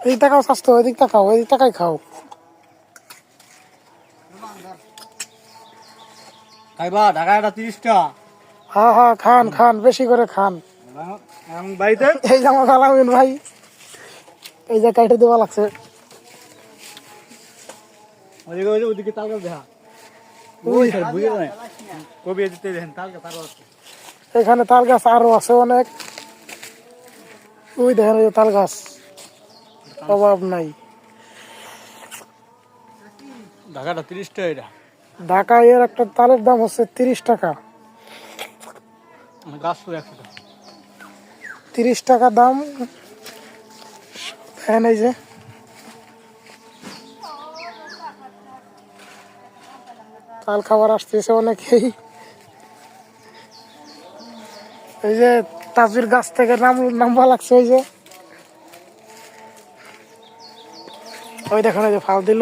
এদিক তাকাও স্বাস্থ্য, ওইদিক তাকাও, ওইদিক তাকাই খাও। খাইবা ঢাকাটা 30 টাকা। হ্যাঁ হ্যাঁ, খান খান, বেশি করে খান। বাড়িতে এই যে আমার আলামিন ভাই, এই যে কাইটে দেওয়া লাগছে। ওদিকে তাল গাছ দেখা, ওই স্যার বুঝে যায় কবি দিতে দেখেন তাল গাছ আরো আছে। এখানে তাল গাছ আরো আছে অনেক, ওই দেখেন এই যে তাল গাছ, অভাব নাই। ঢাকাটা 30 টাকা। এটা ঢাকায় এর একটা তালের দাম হচ্ছে 30 টাকা। গাছ তো 100 টাকা। 30 টাকা দাম। দেখেন এই যে তাল খাবার আসতেছে অনেকেই। এই যে তাজবির গাছ থেকে নামবা লাগছে, ওই যে ওই দেখেন, ওই যে ফাল দিল।